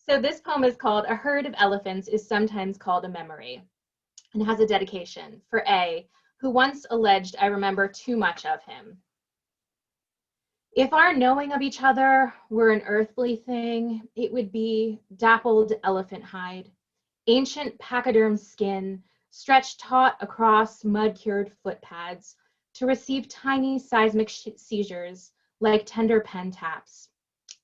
So this poem is called A Herd of Elephants is Sometimes Called a Memory, and has a dedication for A, who once alleged I remember too much of him. If our knowing of each other were an earthly thing, it would be dappled elephant hide, ancient pachyderm skin, stretched taut across mud-cured footpads to receive tiny seismic seizures like tender pen taps.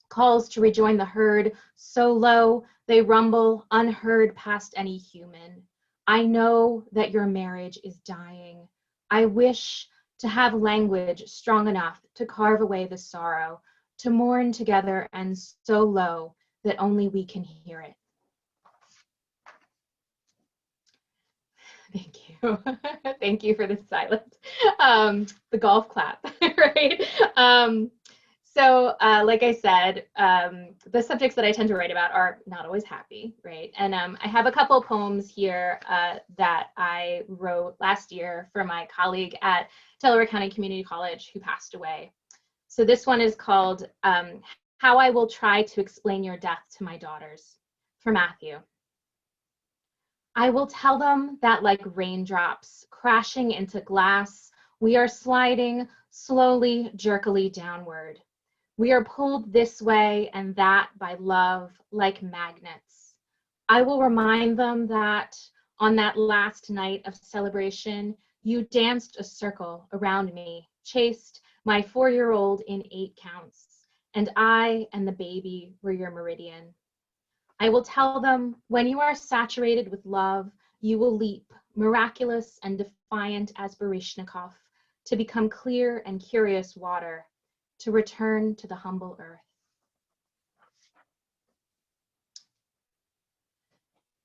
Calls to rejoin the herd so low they rumble unheard past any human. I know that your marriage is dying. I wish to have language strong enough to carve away the sorrow, to mourn together and so low that only we can hear it. Thank you. Thank you for the silence. The golf clap, right? Like I said, the subjects that I tend to write about are not always happy, right? And I have a couple poems here that I wrote last year for my colleague at Delaware County Community College who passed away. So this one is called How I Will Try to Explain Your Death to My Daughters, for Matthew. I will tell them that like raindrops crashing into glass, we are sliding slowly, jerkily downward. We are pulled this way and that by love like magnets. I will remind them that on that last night of celebration, you danced a circle around me, chased my 4-year-old in 8 counts, and I and the baby were your meridian. I will tell them when you are saturated with love, you will leap, miraculous and defiant as Baryshnikov, to become clear and curious water, to return to the humble earth.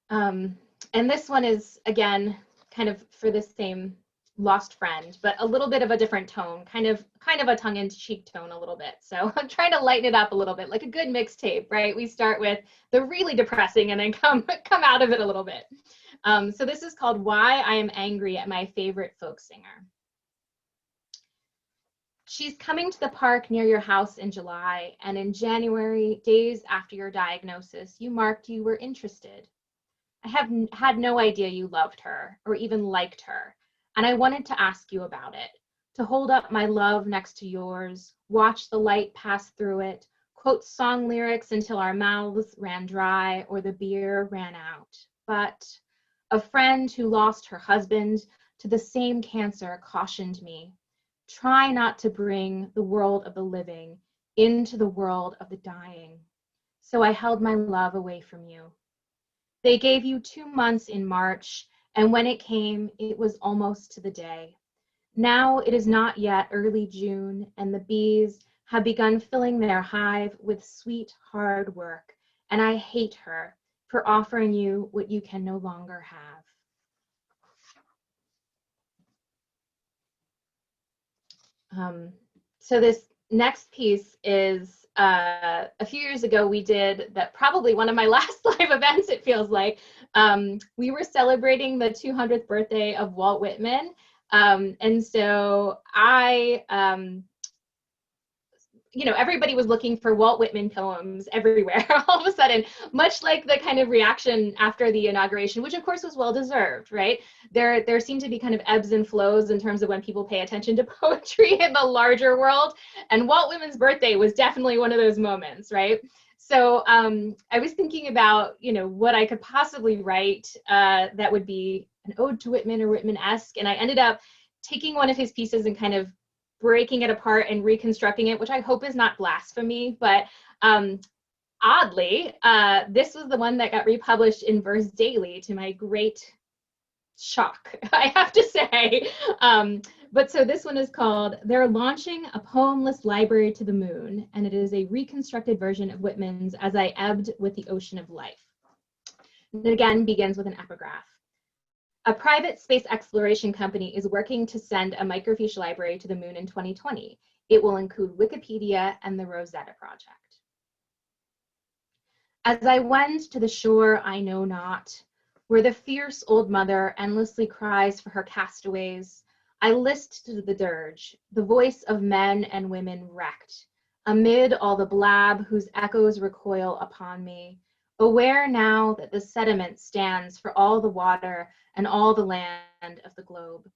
And this one is, again, kind of for the same lost friend, but a little bit of a different tone, kind of a tongue-in-cheek tone a little bit. So I'm trying to lighten it up a little bit, like a good mixtape, right? We start with the really depressing and then come out of it a little bit. So this is called Why I Am Angry at My Favorite Folk Singer. She's coming to the park near your house in July, and in January, days after your diagnosis, you marked you were interested. I have had no idea you loved her or even liked her, and I wanted to ask you about it, to hold up my love next to yours, watch the light pass through it, quote song lyrics until our mouths ran dry or the beer ran out. But a friend who lost her husband to the same cancer cautioned me, try not to bring the world of the living into the world of the dying. So I held my love away from you. They gave you 2 months in March, and when it came, it was almost to the day. Now it is not yet early June, and the bees have begun filling their hive with sweet, hard work, and I hate her for offering you what you can no longer have. So this next piece is a few years ago we did that, probably one of my last live events, it feels like. We were celebrating the 200th birthday of Walt Whitman. And so everybody was looking for Walt Whitman poems everywhere all of a sudden, much like the kind of reaction after the inauguration, which of course was well-deserved, right? There seem to be kind of ebbs and flows in terms of when people pay attention to poetry in the larger world. And Walt Whitman's birthday was definitely one of those moments, right? So I was thinking about, what I could possibly write that would be an ode to Whitman or Whitman-esque. And I ended up taking one of his pieces and kind of breaking it apart and reconstructing it, which I hope is not blasphemy, but oddly, this was the one that got republished in Verse Daily, to my great shock, I have to say. But so this one is called They're Launching a Poemless Library to the Moon, and it is a reconstructed version of Whitman's As I Ebbed with the Ocean of Life. And it again begins with an epigraph. A private space exploration company is working to send a microfiche library to the moon in 2020. It will include Wikipedia and the Rosetta Project. As I wend to the shore I know not, where the fierce old mother endlessly cries for her castaways, I list to the dirge, the voice of men and women wrecked, amid all the blab whose echoes recoil upon me. aware now that the sediment stands for all the water and all the land of the globe.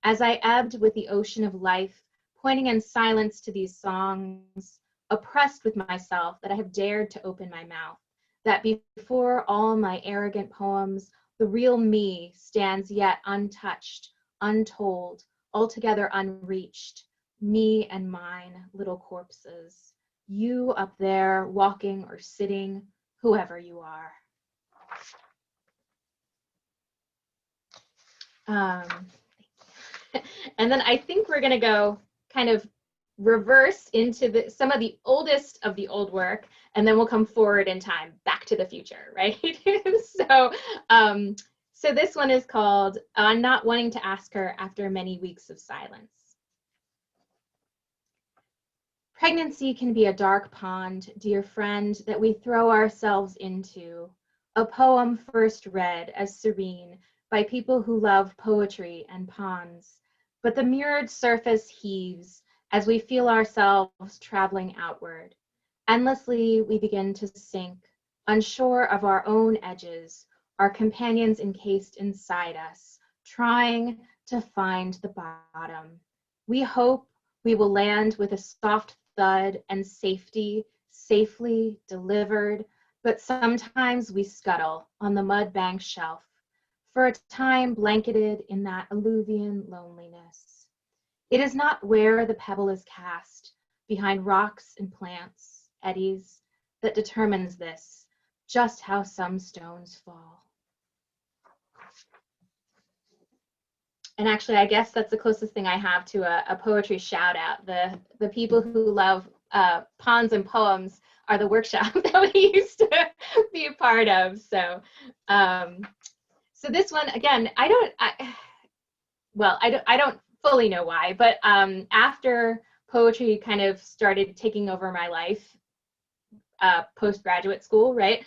As I ebbed with the ocean of life, pointing in silence to these songs, oppressed with myself that I have dared to open my mouth, that before all my arrogant poems, the real me stands yet untouched, untold, altogether unreached, me and mine little corpses, you up there walking or sitting, whoever you are. And then I think we're gonna go kind of reverse into some of the oldest of the old work, and then we'll come forward in time, back to the future, right? So this one is called "I'm Not Wanting to Ask Her After Many Weeks of Silence." Pregnancy can be a dark pond, dear friend, that we throw ourselves into. A poem first read as serene by people who love poetry and ponds. But the mirrored surface heaves as we feel ourselves traveling outward. Endlessly, we begin to sink, unsure of our own edges, our companions encased inside us, trying to find the bottom. We hope we will land with a soft thud and safely delivered, but sometimes we scuttle on the mud bank shelf, for a time blanketed in that alluvian loneliness. It is not where the pebble is cast, behind rocks and plants, eddies, that determines this, just how some stones fall. And actually, I guess that's the closest thing I have to a poetry shout out. The people who love ponds and poems are the workshop that we used to be a part of. So, so this one, again, I don't fully know why, but after poetry kind of started taking over my life, postgraduate school, right?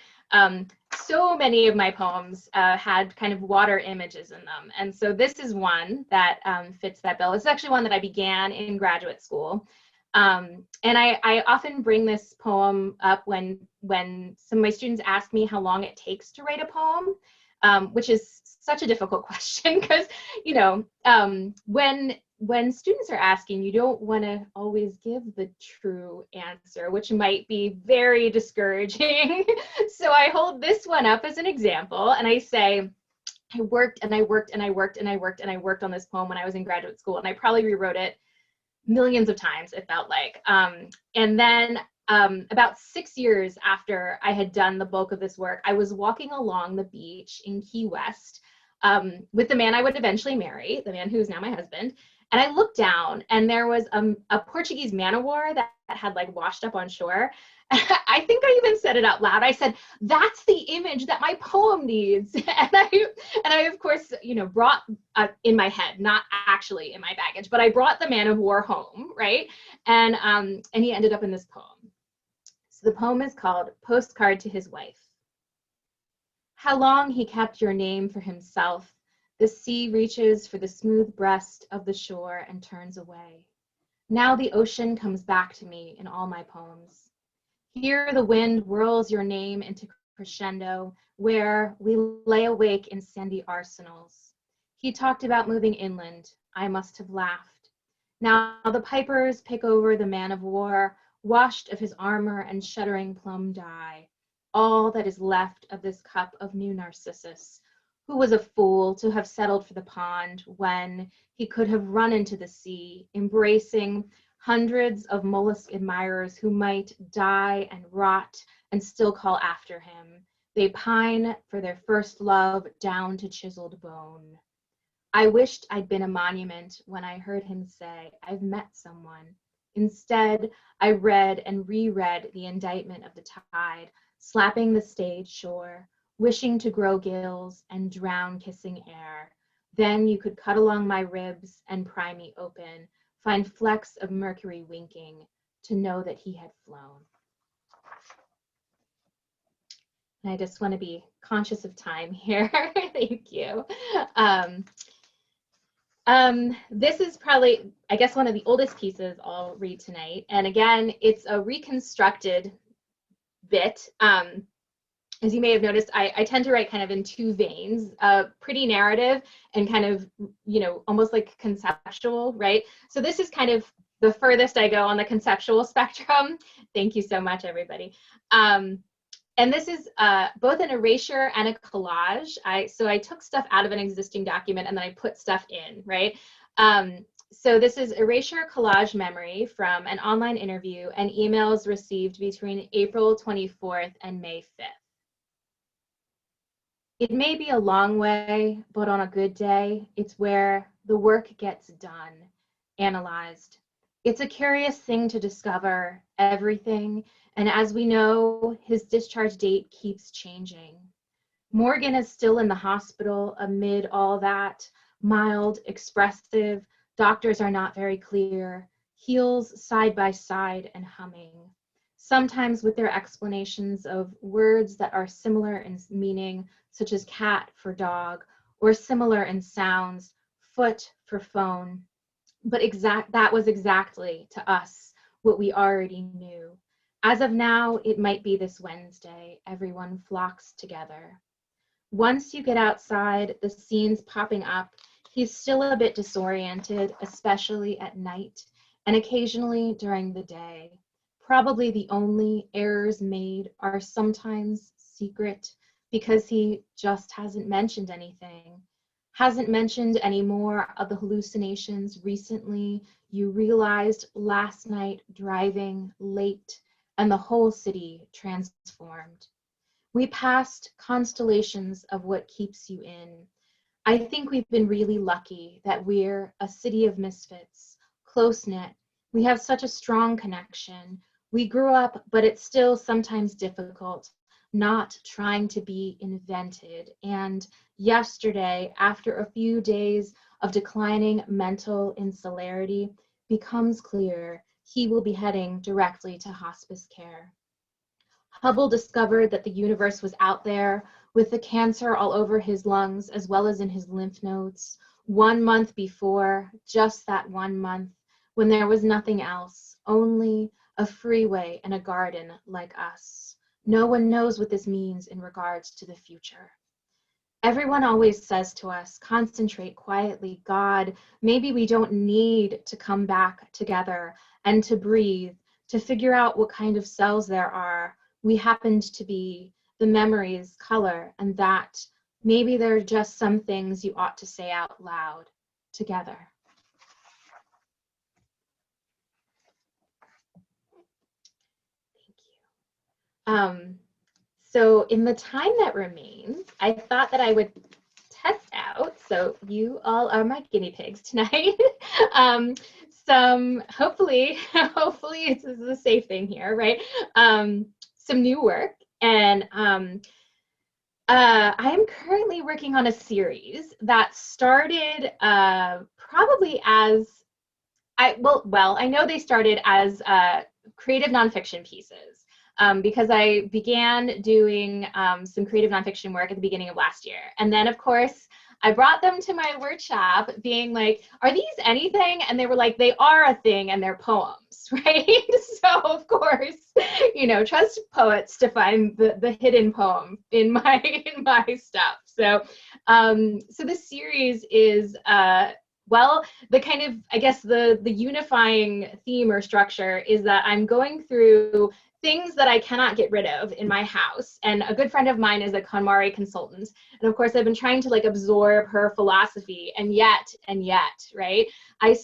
So many of my poems had kind of water images in them. And so this is one that fits that bill. It's actually one that I began in graduate school. And I often bring this poem up when some of my students ask me how long it takes to write a poem, which is such a difficult question because, you know, when students are asking, you don't want to always give the true answer, which might be very discouraging. So I hold this one up as an example, and I say, I worked on this poem when I was in graduate school, and I probably rewrote it millions of times, it felt like. And then about 6 years after I had done the bulk of this work, I was walking along the beach in Key West with the man I would eventually marry, the man who's now my husband. And I looked down, and there was a Portuguese man-o-war that had like washed up on shore. I think I even said it out loud. I said, "That's the image that my poem needs." And I of course, you know, brought in my head, not actually in my baggage, but I brought the man-of-war home, right? And he ended up in this poem. So the poem is called "Postcard to His Wife." How long he kept your name for himself. The sea reaches for the smooth breast of the shore and turns away. Now the ocean comes back to me in all my poems. Here the wind whirls your name into crescendo, where we lay awake in sandy arsenals. He talked about moving inland. I must have laughed. Now the pipers pick over the man of war, washed of his armor and shuddering plum dye, all that is left of this cup of new Narcissus, who was a fool to have settled for the pond when he could have run into the sea, embracing hundreds of mollusk admirers who might die and rot and still call after him. They pine for their first love down to chiseled bone. I wished I'd been a monument when I heard him say, "I've met someone." Instead, I read and reread the indictment of the tide, slapping the stage shore, wishing to grow gills and drown kissing air. Then you could cut along my ribs and pry me open, find flecks of mercury winking, to know that he had flown. And I just want to be conscious of time here. Thank you. This is probably, I guess, one of the oldest pieces I'll read tonight. And again, it's a reconstructed bit. as you may have noticed, I tend to write kind of in two veins, pretty narrative and kind of, you know, almost like conceptual, right? So this is kind of the furthest I go on the conceptual spectrum. Thank you so much, everybody. And this is both an erasure and a collage. So I took stuff out of an existing document and then I put stuff in, right? So this is erasure collage memory from an online interview and emails received between April 24th and May 5th. It may be a long way, but on a good day, it's where the work gets done, analyzed. It's a curious thing to discover everything, and as we know, his discharge date keeps changing. Morgan is still in the hospital amid all that, mild, expressive, doctors are not very clear, heels side by side and humming. Sometimes with their explanations of words that are similar in meaning, such as cat for dog, or similar in sounds, foot for phone. But that was exactly, to us, what we already knew. As of now, it might be this Wednesday, everyone flocks together. Once you get outside, the scenes popping up, he's still a bit disoriented, especially at night, and occasionally during the day. Probably the only errors made are sometimes secret because he just hasn't mentioned anything. Hasn't mentioned any more of the hallucinations recently you realized last night driving late and the whole city transformed. We passed constellations of what keeps you in. I think we've been really lucky that we're a city of misfits, close-knit. We have such a strong connection. We grew up, but it's still sometimes difficult, not trying to be invented. And yesterday, after a few days of declining mental insularity, becomes clear he will be heading directly to hospice care. Hubble discovered that the universe was out there with the cancer all over his lungs as well as in his lymph nodes 1 month before, just that 1 month, when there was nothing else, only a freeway and a garden like us. No one knows what this means in regards to the future. Everyone always says to us, concentrate quietly, God, maybe we don't need to come back together and to breathe, to figure out what kind of cells there are. We happened to be the memories, color, and that. Maybe there are just some things you ought to say out loud together. So in the time that remains, I thought that I would test out, so you all are my guinea pigs tonight, hopefully this is a safe thing here, right? Some new work, and I am currently working on a series that started probably as, I know they started as creative nonfiction pieces. Because I began doing some creative nonfiction work at the beginning of last year. And then, of course, I brought them to my workshop being like, are these anything? And they were like, they are a thing and they're poems, right? So, of course, you know, trust poets to find the hidden poem in my stuff. So, so this series is, well, the kind of, I guess, the unifying theme or structure is that I'm going through things that I cannot get rid of in my house. And a good friend of mine is a KonMari consultant. And of course, I've been trying to like absorb her philosophy, and yet, right? I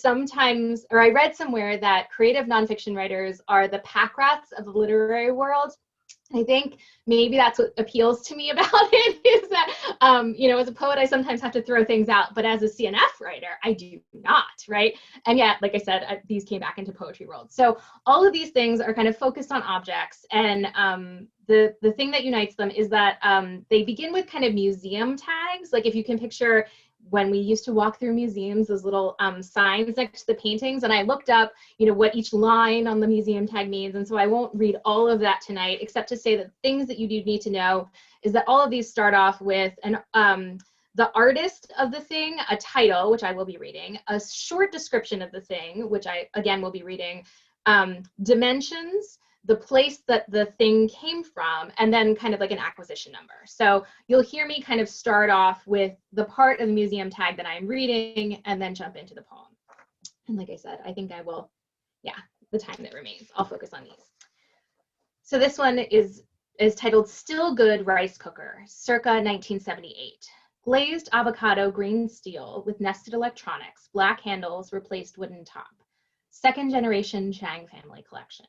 read somewhere that creative nonfiction writers are the pack rats of the literary world. I think maybe that's what appeals to me about it, is that, you know, as a poet, I sometimes have to throw things out, but as a CNF writer, I do not, right? And yet, like I said, these came back into poetry world. So all of these things are kind of focused on objects, and the thing that unites them is that they begin with kind of museum tags. Like if you can picture when we used to walk through museums, those little signs next to the paintings, and I looked up, you know, what each line on the museum tag means, and so I won't read all of that tonight, except to say that things that you do need to know is that all of these start off with the artist of the thing, a title, which I will be reading, a short description of the thing, which I, again, will be reading, dimensions, the place that the thing came from, and then kind of like an acquisition number. So you'll hear me kind of start off with the part of the museum tag that I'm reading and then jump into the poem. And like I said, I think I will, yeah, the time that remains, I'll focus on these. So this one is titled Still Good Rice Cooker, circa 1978. Glazed avocado green steel with nested electronics, black handles, replaced wooden top. Second generation Chang family collection.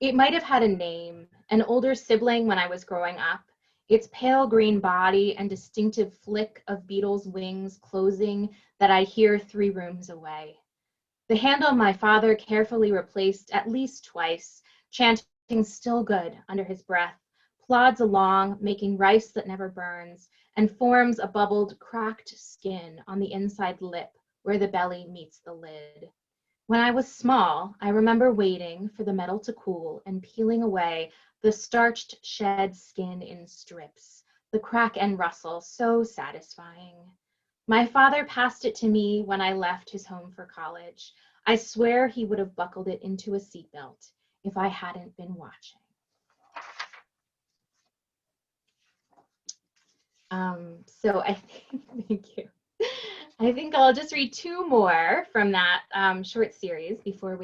It might have had a name, an older sibling when I was growing up. Its pale green body and distinctive flick of beetles' wings closing that I hear 3 rooms away. The handle my father carefully replaced at least twice, chanting still good under his breath, plods along, making rice that never burns, and forms a bubbled, cracked skin on the inside lip where the belly meets the lid. When I was small, I remember waiting for the metal to cool and peeling away the starched shed skin in strips, the crack and rustle so satisfying. My father passed it to me when I left his home for college. I swear he would have buckled it into a seatbelt if I hadn't been watching. So I think, thank you. I think I'll just read 2 more from that short series before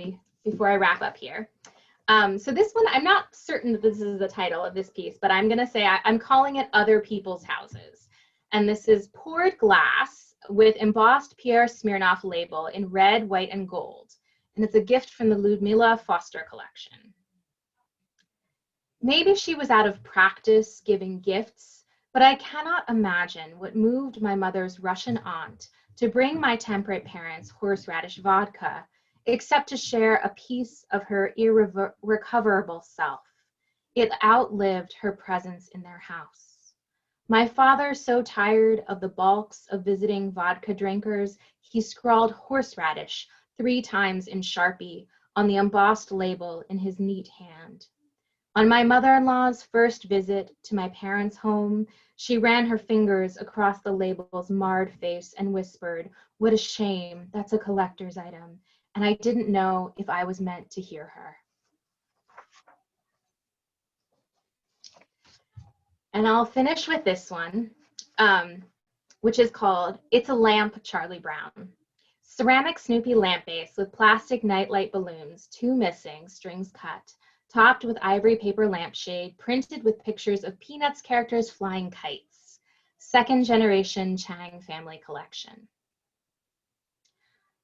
I wrap up here. So this one, I'm not certain that this is the title of this piece, but I'm gonna say I'm calling it Other People's Houses. And this is poured glass with embossed Pierre Smirnoff label in red, white, and gold. And it's a gift from the Ludmilla Foster collection. Maybe she was out of practice giving gifts, but I cannot imagine what moved my mother's Russian aunt to bring my temperate parents horseradish vodka, except to share a piece of her irrecoverable self. It outlived her presence in their house. My father, so tired of the bulks of visiting vodka drinkers, he scrawled horseradish 3 times in Sharpie on the embossed label in his neat hand. On my mother-in-law's first visit to my parents' home, she ran her fingers across the label's marred face and whispered, "What a shame, that's a collector's item." And I didn't know if I was meant to hear her. And I'll finish with this one, which is called It's a Lamp, Charlie Brown. Ceramic Snoopy lamp base with plastic nightlight balloons, 2 missing, strings cut, topped with ivory paper lampshade, printed with pictures of Peanuts characters flying kites. Second generation Chang family collection.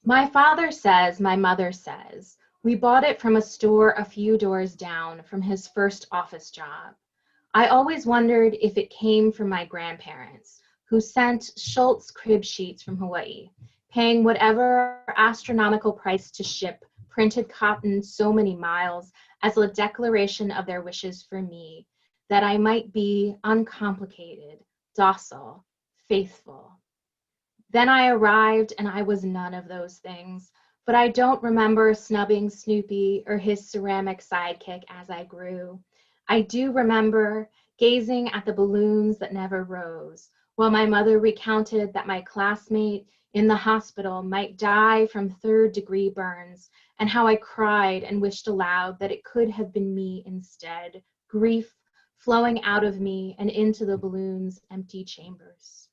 My father says, my mother says, we bought it from a store a few doors down from his first office job. I always wondered if it came from my grandparents, who sent Schultz crib sheets from Hawaii, paying whatever astronomical price to ship printed cotton so many miles as a declaration of their wishes for me, that I might be uncomplicated, docile, faithful. Then I arrived and I was none of those things, but I don't remember snubbing Snoopy or his ceramic sidekick as I grew. I do remember gazing at the balloons that never rose, while my mother recounted that my classmate in the hospital might die from 3rd-degree burns, and how I cried and wished aloud that it could have been me instead, grief flowing out of me and into the balloon's empty chambers.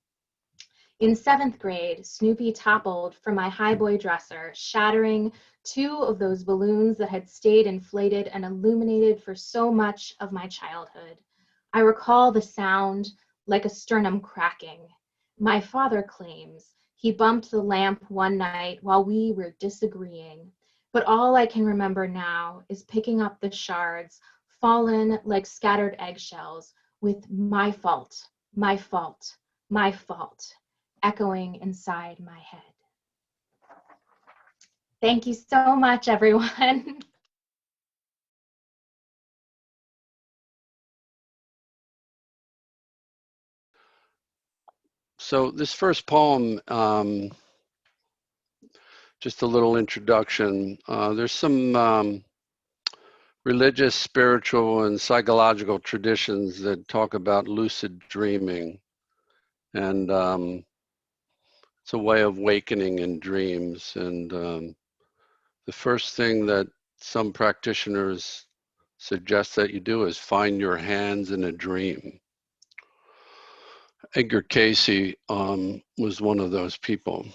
In 7th grade, Snoopy toppled from my highboy dresser, shattering 2 of those balloons that had stayed inflated and illuminated for so much of my childhood. I recall the sound like a sternum cracking. My father claims he bumped the lamp one night while we were disagreeing, but all I can remember now is picking up the shards, fallen like scattered eggshells, with "my fault, my fault, my fault," echoing inside my head. Thank you so much, everyone. So this first poem, just a little introduction. There's some religious, spiritual, and psychological traditions that talk about lucid dreaming. And it's a way of awakening in dreams. And the first thing that some practitioners suggest that you do is find your hands in a dream. Edgar Cayce was one of those people.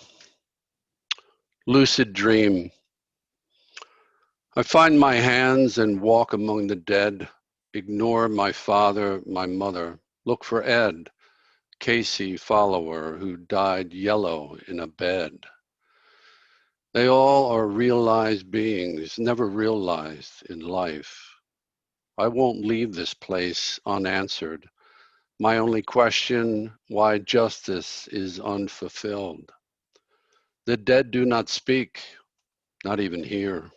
Lucid dream. I find my hands and walk among the dead, ignore my father, my mother, look for Ed, Cayce follower who died yellow in a bed. They all are realized beings, never realized in life. I won't leave this place unanswered. My only question, why justice is unfulfilled. The dead do not speak, not even here.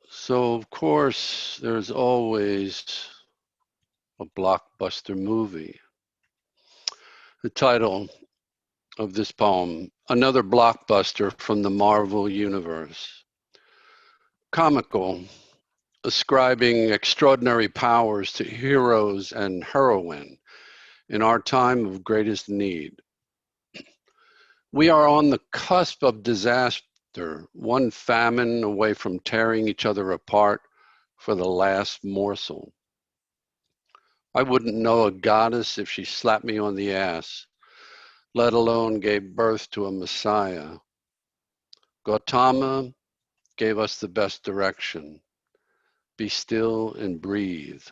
So, of course, there's always a blockbuster movie. The title of this poem, another blockbuster from the Marvel Universe. Comical, ascribing extraordinary powers to heroes and heroine in our time of greatest need. We are on the cusp of disaster, one famine away from tearing each other apart for the last morsel. I wouldn't know a goddess if she slapped me on the ass, let alone gave birth to a messiah. Gautama gave us the best direction. Be still and breathe.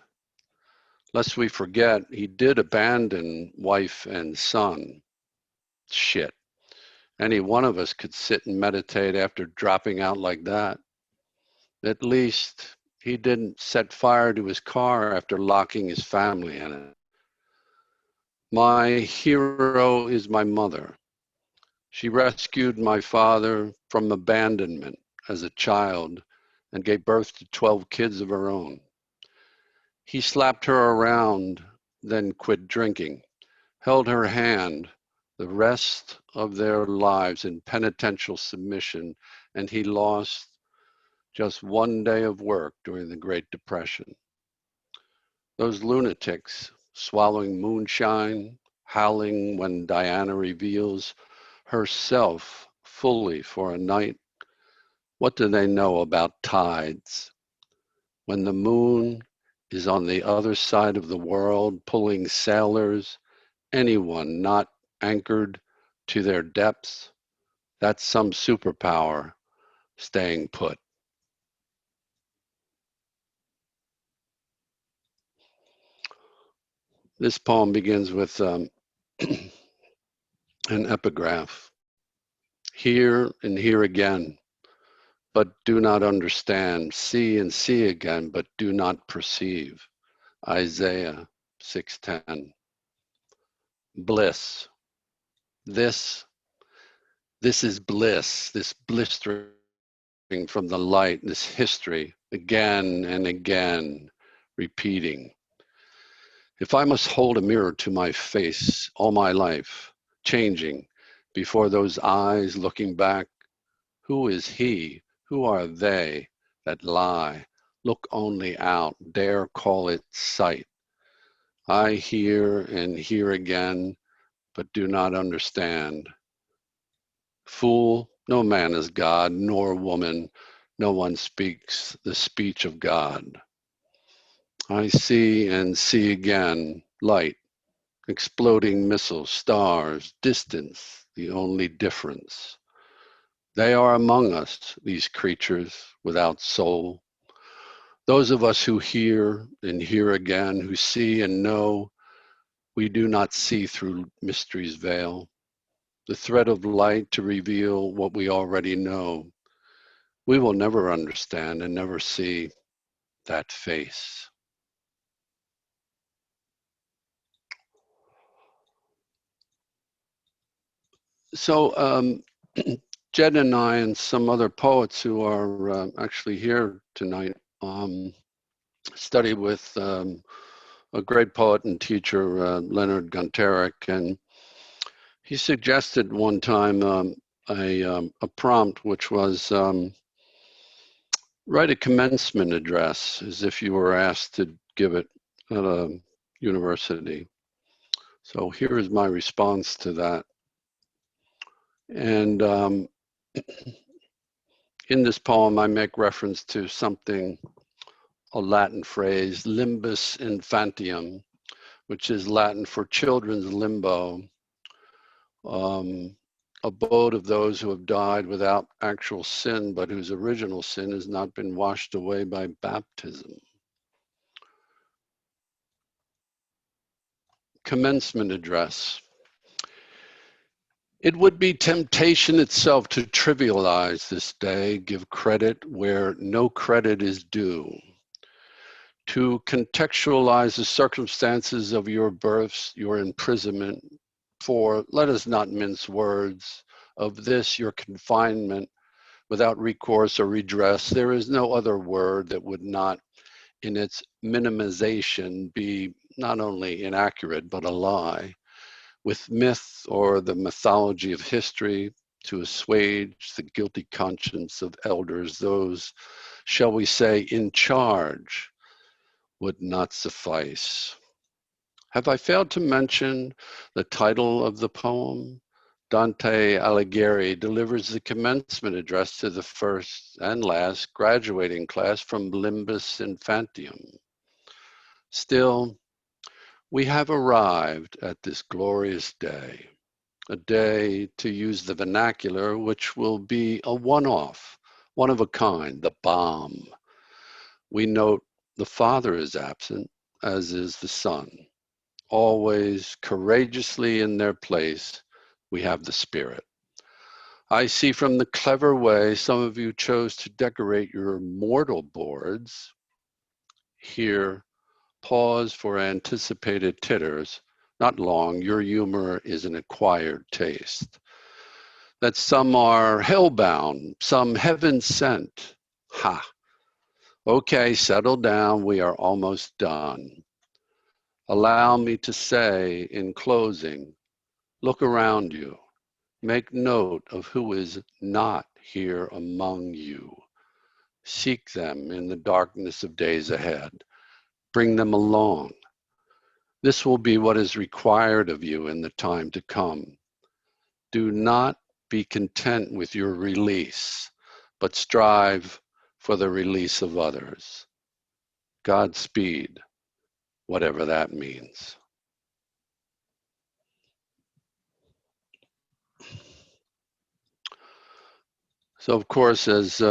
Lest we forget, he did abandon wife and son. Shit. Any one of us could sit and meditate after dropping out like that. At least he didn't set fire to his car after locking his family in it. My hero is my mother. She rescued my father from abandonment as a child and gave birth to 12 kids of her own. He slapped her around, then quit drinking, held her hand the rest of their lives in penitential submission, and he lost just one day of work during the Great Depression. Those lunatics swallowing moonshine, howling when Diana reveals herself fully for a night. What do they know about tides? When the moon is on the other side of the world, pulling sailors, anyone not anchored to their depths, that's some superpower staying put. This poem begins with an epigraph. Hear and hear again, but do not understand. See and see again, but do not perceive. Isaiah 6:10. Bliss. This is bliss, this blistering from the light, this history, again and again, repeating. If I must hold a mirror to my face all my life, changing before those eyes looking back, who is he, who are they that lie, look only out, dare call it sight? I hear and hear again, but do not understand. Fool, no man is God, nor woman, no one speaks the speech of God. I see and see again, light, exploding missiles, stars, distance, the only difference. They are among us, these creatures without soul. Those of us who hear and hear again, who see and know, we do not see through mystery's veil, the thread of light to reveal what we already know. We will never understand and never see that face. So Jed and I and some other poets who are actually here tonight study with a great poet and teacher, Leonard Gunterick, and he suggested one time a prompt which was write a commencement address as if you were asked to give it at a university. So here is my response to that. And in this poem, I make reference to something, a Latin phrase, limbus infantium, which is Latin for children's limbo, abode of those who have died without actual sin, but whose original sin has not been washed away by baptism. Commencement address. It would be temptation itself to trivialize this day, give credit where no credit is due, to contextualize the circumstances of your births, your imprisonment, for, let us not mince words, of this your confinement without recourse or redress. There is no other word that would not, in its minimization, be not only inaccurate, but a lie. With myth or the mythology of history to assuage the guilty conscience of elders, those, shall we say, in charge, would not suffice. Have I failed to mention the title of the poem? Dante Alighieri delivers the commencement address to the first and last graduating class from Limbus Infantium. Still, we have arrived at this glorious day, a day, to use the vernacular, which will be a one-off, one of a kind, the bomb. We note the Father is absent, as is the Son. Always courageously in their place, we have the Spirit. I see from the clever way some of you chose to decorate your mortal boards. Here, pause for anticipated titters. Not long, your humor is an acquired taste. That some are hellbound, some heaven sent. Ha! Okay, settle down, we are almost done. Allow me to say in closing, look around you. Make note of who is not here among you. Seek them in the darkness of days ahead. Bring them along. This will be what is required of you in the time to come. Do not be content with your release, but strive for the release of others. Godspeed, whatever that means. So, of course, as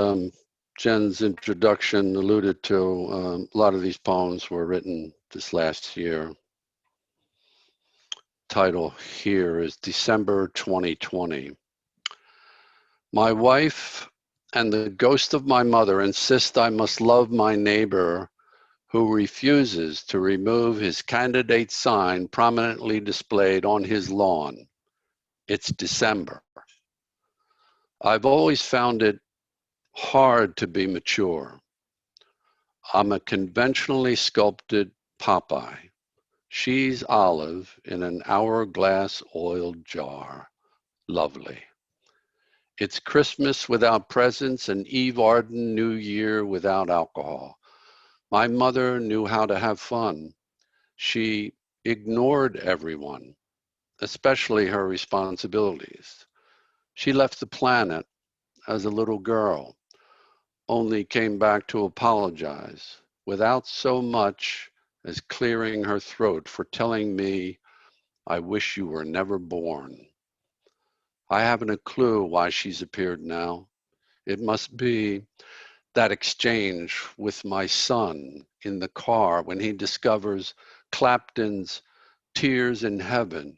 Jen's introduction alluded to, a lot of these poems were written this last year. Title here is December 2020. My wife and the ghost of my mother insist I must love my neighbor who refuses to remove his candidate sign prominently displayed on his lawn. It's December. I've always found it hard to be mature. I'm a conventionally sculpted Popeye. She's olive in an hourglass oiled jar. Lovely. It's Christmas without presents and Eve Arden New Year without alcohol. My mother knew how to have fun. She ignored everyone, especially her responsibilities. She left the planet as a little girl, only came back to apologize without so much as clearing her throat for telling me, I wish you were never born. I haven't a clue why she's appeared now. It must be that exchange with my son in the car when he discovers Clapton's Tears in Heaven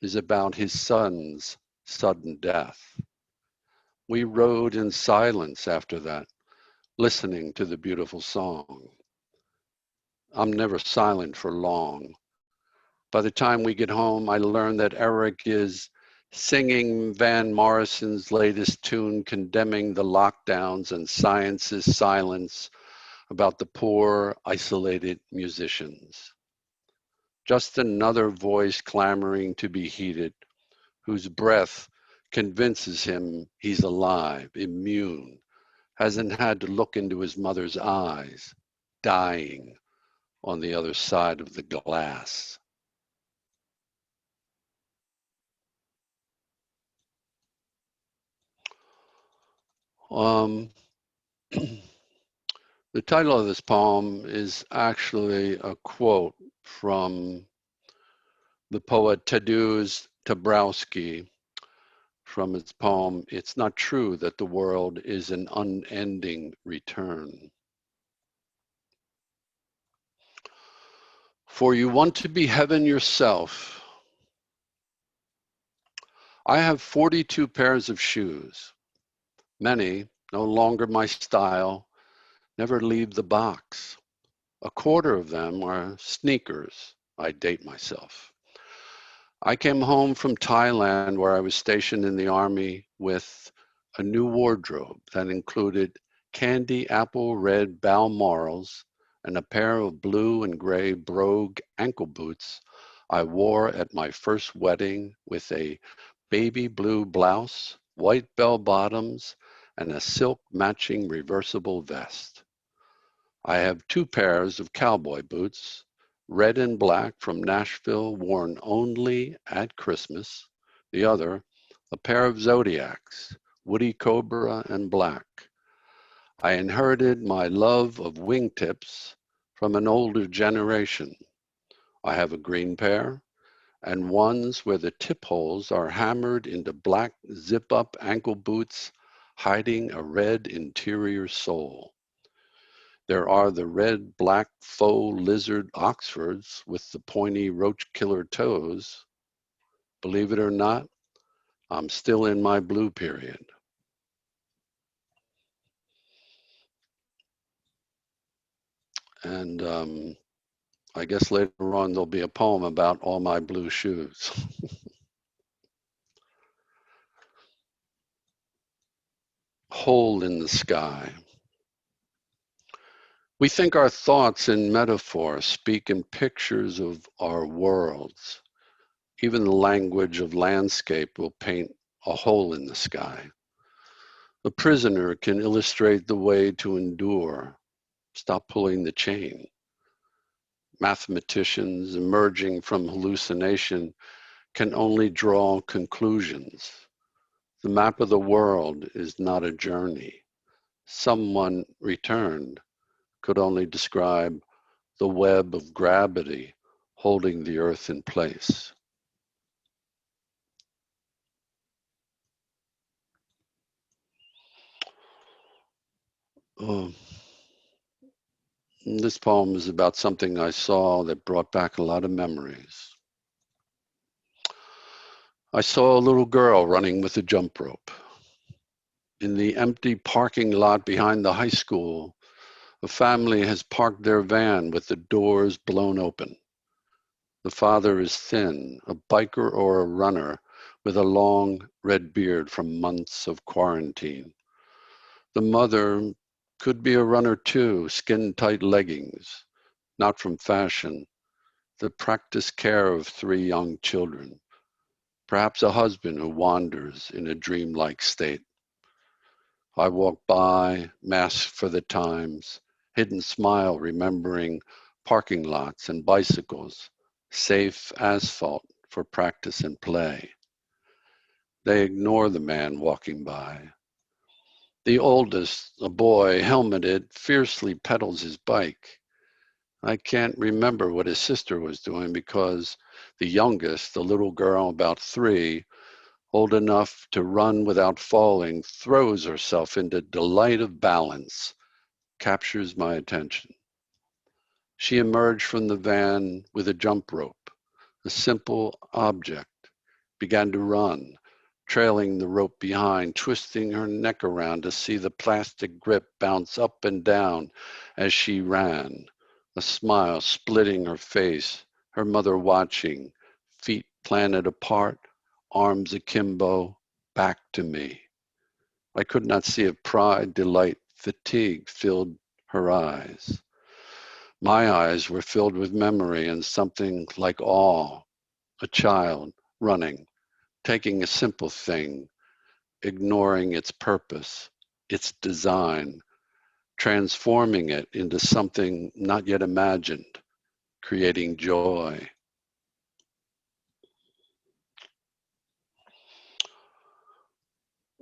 is about his son's sudden death. We rode in silence after that, listening to the beautiful song. I'm never silent for long. By the time we get home, I learn that Eric is singing Van Morrison's latest tune condemning the lockdowns and science's silence about the poor, isolated musicians. Just another voice clamoring to be heeded, whose breath convinces him he's alive, immune, hasn't had to look into his mother's eyes, dying on the other side of the glass. Um, the title of this poem is actually a quote from the poet Tadeusz Dabrowski from his poem, "It's Not True That the World is an Unending Return." For you want to be heaven yourself. I have 42 pairs of shoes. Many, no longer my style, never leave the box. A quarter of them are sneakers. I date myself. I came home from Thailand, where I was stationed in the army, with a new wardrobe that included candy apple red Balmorals and a pair of blue and gray brogue ankle boots I wore at my first wedding, with a baby blue blouse, white bell bottoms, and a silk matching reversible vest. I have 2 pairs of cowboy boots, red and black from Nashville, worn only at Christmas. The other, a pair of Zodiacs, woody cobra and black. I inherited my love of wingtips from an older generation. I have a green pair and ones where the tip holes are hammered into black zip-up ankle boots, hiding a red interior sole. There are the red, black, faux lizard Oxfords with the pointy roach killer toes. Believe it or not, I'm still in my blue period. And I guess later on there'll be a poem about all my blue shoes. Hole in the sky. We think our thoughts in metaphor speak in pictures of our worlds. Even the language of landscape will paint a hole in the sky. A prisoner can illustrate the way to endure. Stop pulling the chain. Mathematicians emerging from hallucination can only draw conclusions. The map of the world is not a journey. Someone returned could only describe the web of gravity holding the earth in place. Oh, this poem is about something I saw that brought back a lot of memories. I saw a little girl running with a jump rope. In the empty parking lot behind the high school, a family has parked their van with the doors blown open. The father is thin, a biker or a runner with a long red beard from months of quarantine. The mother could be a runner too, skin-tight leggings, not from fashion, the practiced care of 3 young children, perhaps a husband who wanders in a dreamlike state. I walk by, masked for the times, hidden smile remembering parking lots and bicycles, safe asphalt for practice and play. They ignore the man walking by. The oldest, a boy, helmeted, fiercely pedals his bike. I can't remember what his sister was doing because the youngest, the little girl about 3, old enough to run without falling, throws herself into delight of balance, captures my attention. She emerged from the van with a jump rope, a simple object, began to run, trailing the rope behind, twisting her neck around to see the plastic grip bounce up and down as she ran, a smile splitting her face, her mother watching, feet planted apart, arms akimbo, back to me. I could not see if pride, delight, fatigue filled her eyes. My eyes were filled with memory and something like awe, a child running, taking a simple thing, ignoring its purpose, its design, transforming it into something not yet imagined, creating joy.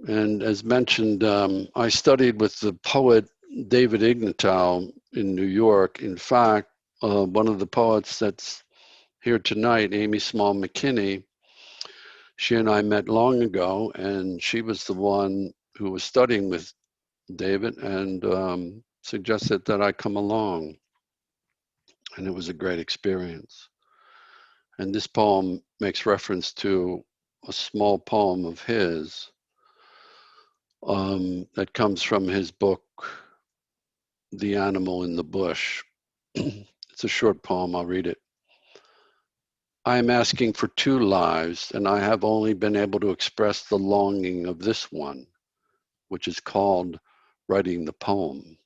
And as mentioned, I studied with the poet David Ignatow in New York. In fact, one of the poets that's here tonight, Amy Small McKinney, she and I met long ago, and she was the one who was studying with David and suggested that I come along. And it was a great experience. And this poem makes reference to a small poem of his that comes from his book, The Animal in the Bush. It's a short poem, I'll read it. I am asking for 2 lives, and I have only been able to express the longing of this one, which is called writing the poem.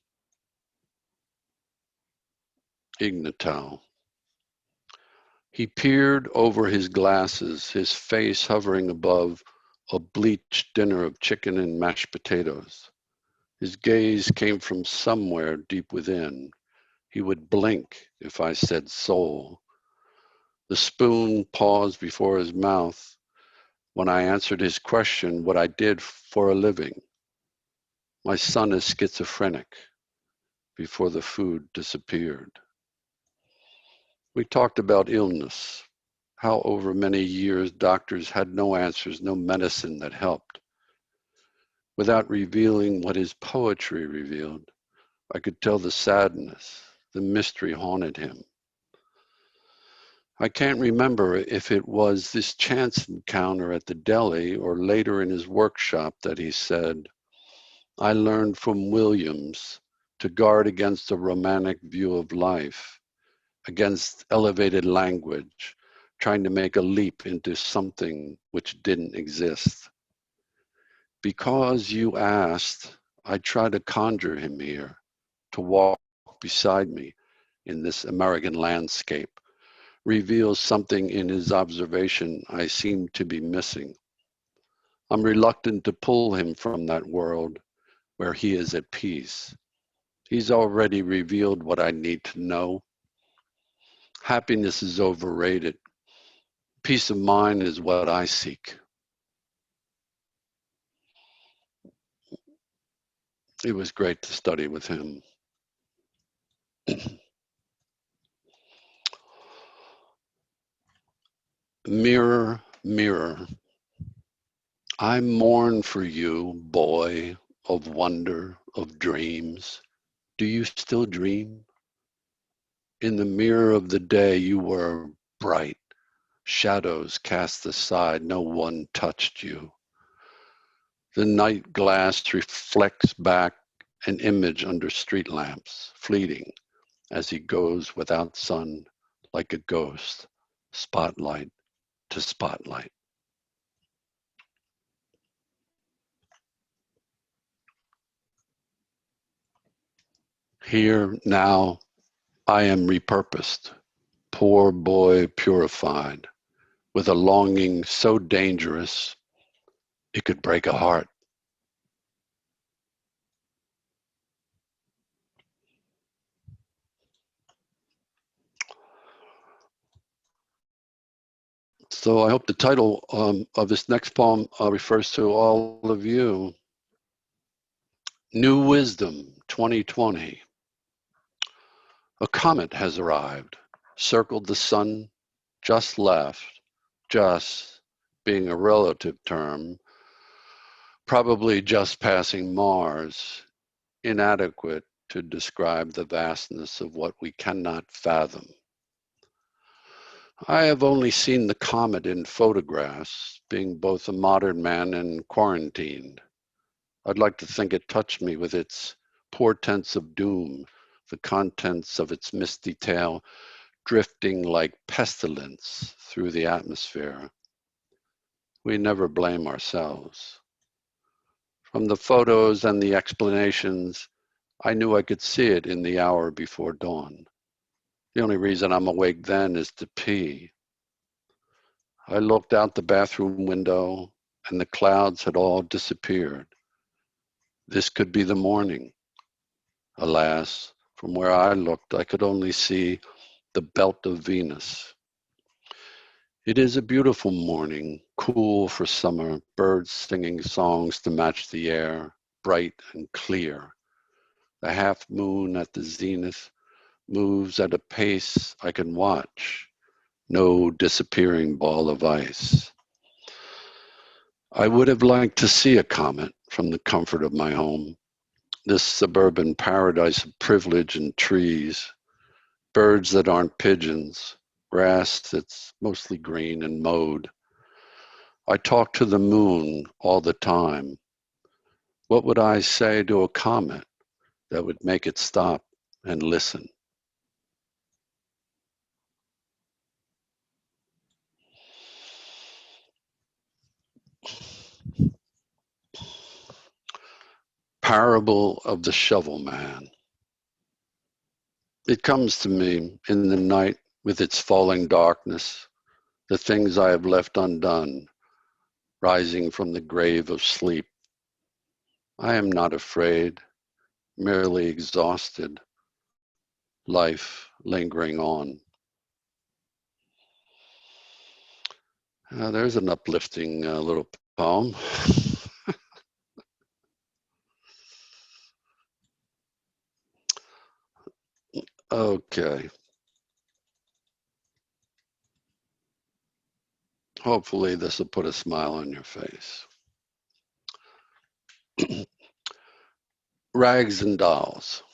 Ignatow. He peered over his glasses, his face hovering above a bleached dinner of chicken and mashed potatoes. His gaze came from somewhere deep within. He would blink if I said soul. The spoon paused before his mouth when I answered his question what I did for a living. My son is schizophrenic, before the food disappeared. We talked about illness, how over many years doctors had no answers, no medicine that helped. Without revealing what his poetry revealed, I could tell the sadness, the mystery haunted him. I can't remember if it was this chance encounter at the deli or later in his workshop that he said, I learned from Williams to guard against a romantic view of life, against elevated language, trying to make a leap into something which didn't exist. Because you asked, I try to conjure him here, to walk beside me in this American landscape, reveals something in his observation I seem to be missing. I'm reluctant to pull him from that world where he is at peace. He's already revealed what I need to know. Happiness is overrated. Peace of mind is what I seek. It was great to study with him. Mirror, mirror, I mourn for you, boy of wonder, of dreams. Do you still dream? In the mirror of the day you were bright. Shadows cast aside, no one touched you. The night glass reflects back an image under street lamps, fleeting as he goes without sun, like a ghost, spotlight to spotlight. Here now I am repurposed, poor boy purified, with a longing so dangerous it could break a heart. So I hope the title of this next poem refers to all of you. New Wisdom 2020. A comet has arrived, circled the sun, just left, just being a relative term, probably just passing Mars, inadequate to describe the vastness of what we cannot fathom. I have only seen the comet in photographs, being both a modern man and quarantined. I'd like to think it touched me with its portents of doom, the contents of its misty tail drifting like pestilence through the atmosphere. We never blame ourselves. From the photos and the explanations, I knew I could see it in the hour before dawn. The only reason I'm awake then is to pee. I looked out the bathroom window and the clouds had all disappeared. This could be the morning. Alas, from where I looked, I could only see the belt of Venus. It is a beautiful morning, cool for summer, birds singing songs to match the air, bright and clear. The half moon at the zenith moves at a pace I can watch, no disappearing ball of ice. I would have liked to see a comet from the comfort of my home, this suburban paradise of privilege and trees, birds that aren't pigeons, grass that's mostly green and mowed. I talk to the moon all the time. What would I say to a comet that would make it stop and listen? Parable of the Shovel Man. It comes to me in the night with its falling darkness, the things I have left undone, rising from the grave of sleep. I am not afraid, merely exhausted, life lingering on. There's an uplifting little poem. Okay. Hopefully this will put a smile on your face. Rags and dolls.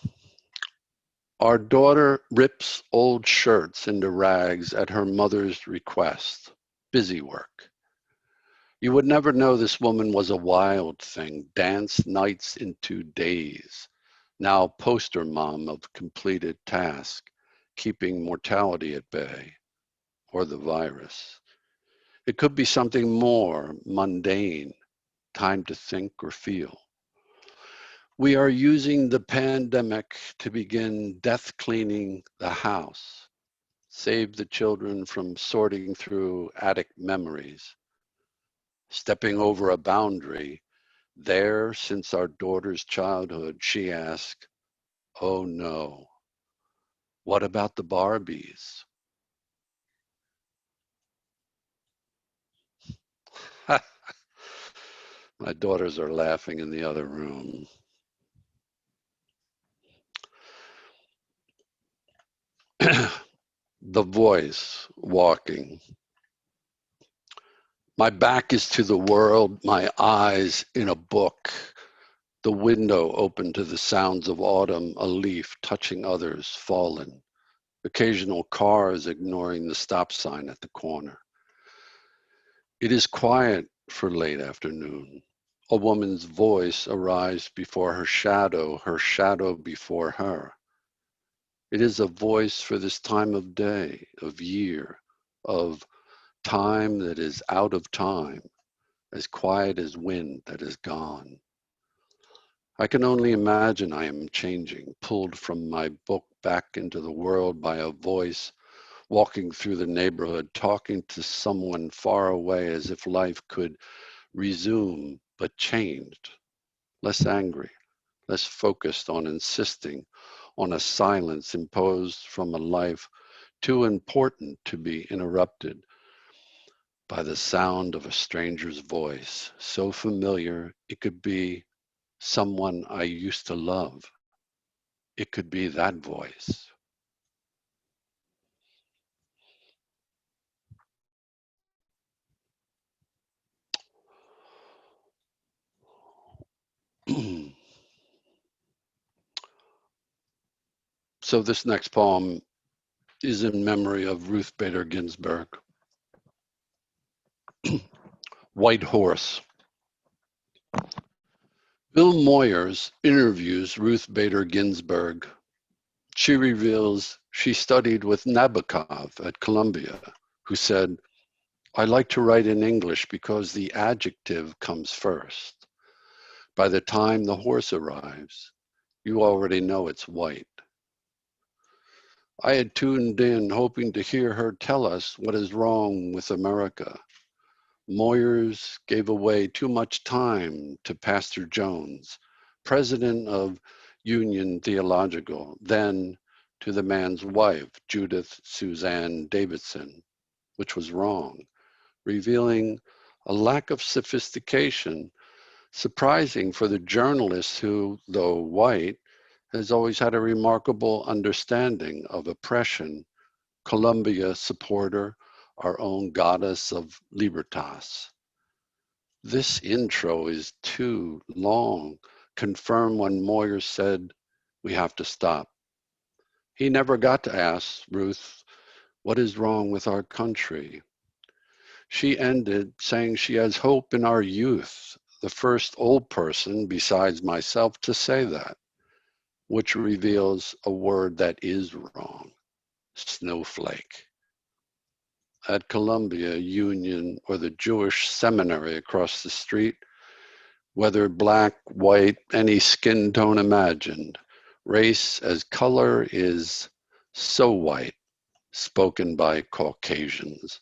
Our daughter rips old shirts into rags at her mother's request. Busy work. You would never know this woman was a wild thing, dance nights into days. Now poster mom of completed task, keeping mortality at bay, or the virus. It could be something more mundane, time to think or feel. We are using the pandemic to begin death cleaning the house, save the children from sorting through attic memories, stepping over a boundary. There, since our daughter's childhood, she asked, oh no, what about the Barbies? My daughters are laughing in the other room. The voice walking. My back is to the world, my eyes in a book. The window open to the sounds of autumn, a leaf touching others fallen. Occasional cars ignoring the stop sign at the corner. It is quiet for late afternoon. A woman's voice arrives before her shadow before her. It is a voice for this time of day, of year, of time that is out of time, as quiet as wind that is gone. I can only imagine I am changing, pulled from my book back into the world by a voice, walking through the neighborhood, talking to someone far away as if life could resume, but changed, less angry, less focused on insisting on a silence imposed from a life too important to be interrupted by the sound of a stranger's voice, so familiar it could be someone I used to love. It could be that voice. So this next poem is in memory of Ruth Bader Ginsburg. White Horse. Bill Moyers interviews Ruth Bader Ginsburg. She reveals she studied with Nabokov at Columbia, who said, I like to write in English because the adjective comes first. By the time the horse arrives, you already know it's white. I had tuned in hoping to hear her tell us what is wrong with America. Moyers gave away too much time to Pastor Jones, president of Union Theological, then to the man's wife, Judith Suzanne Davidson. which was wrong, revealing a lack of sophistication, surprising for the journalist who, though white, has always had a remarkable understanding of oppression. Columbia supporter, our own goddess of libertas. This intro is too long, confirmed when Moyer said, we have to stop. He never got to ask Ruth, what is wrong with our country? She ended saying she has hope in our youth, the first old person besides myself to say that, which reveals a word that is wrong, snowflake. At Columbia Union or the Jewish seminary across the street, whether black, white, any skin tone imagined, race as color is so white, spoken by Caucasians.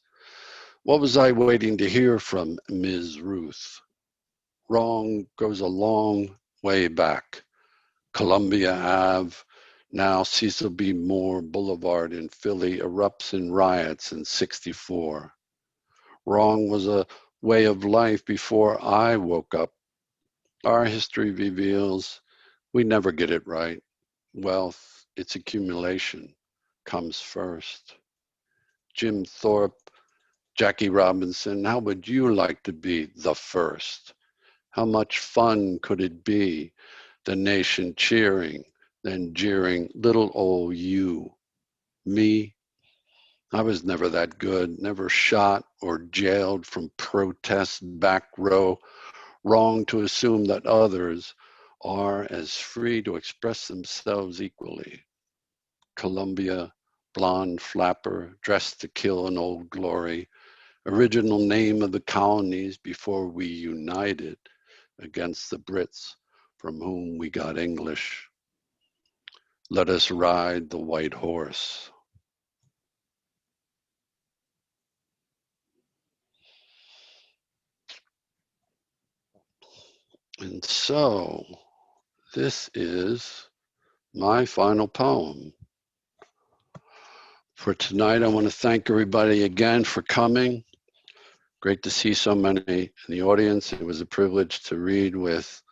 What was I waiting to hear from Ms. Ruth? Wrong goes a long way back. Columbia Ave, now Cecil B. Moore Boulevard in Philly, erupts in riots in '64. Wrong was a way of life before I woke up. Our history reveals we never get it right. Wealth, its accumulation, comes first. Jim Thorpe, Jackie Robinson, how would you like to be the first? How much fun could it be? The nation cheering, then jeering, little old you. Me, I was never that good, never shot or jailed from protest back row. Wrong to assume that others are as free to express themselves equally. Columbia, blonde flapper, dressed to kill an old glory, original name of the colonies before we united against the Brits from whom we got English. Let us ride the white horse. And so this is my final poem. For tonight, I want to thank everybody again for coming. Great to see so many in the audience. It was a privilege to read with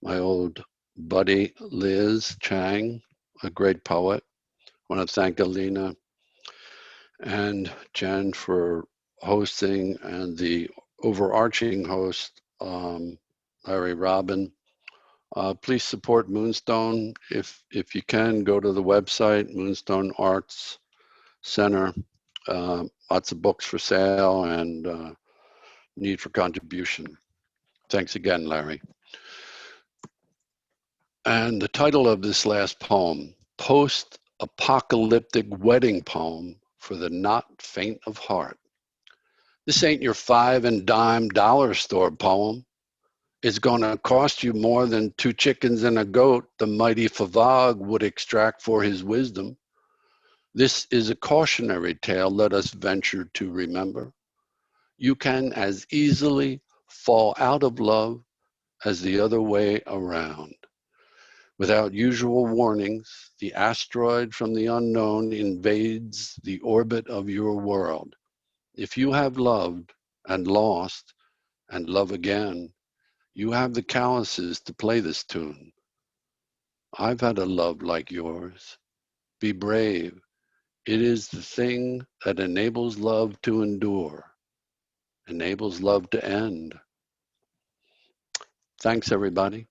my old buddy, Liz Chang, a great poet. I want to thank Alina and Jen for hosting, and the overarching host, Larry Robin. Please support Moonstone. If you can, go to the website, Moonstone Arts Center. Lots of books for sale and need for contribution. Thanks again, Larry. And the title of this last poem, Post-Apocalyptic Wedding Poem for the Not Faint of Heart. This ain't your 5 and dime dollar store poem. It's gonna cost you more than 2 chickens and a goat the mighty Favog would extract for his wisdom. This is a cautionary tale, let us venture to remember. You can as easily fall out of love as the other way around. Without usual warnings, the asteroid from the unknown invades the orbit of your world. If you have loved and lost and love again, you have the calluses to play this tune. I've had a love like yours. Be brave. It is the thing that enables love to endure, enables love to end. Thanks, everybody.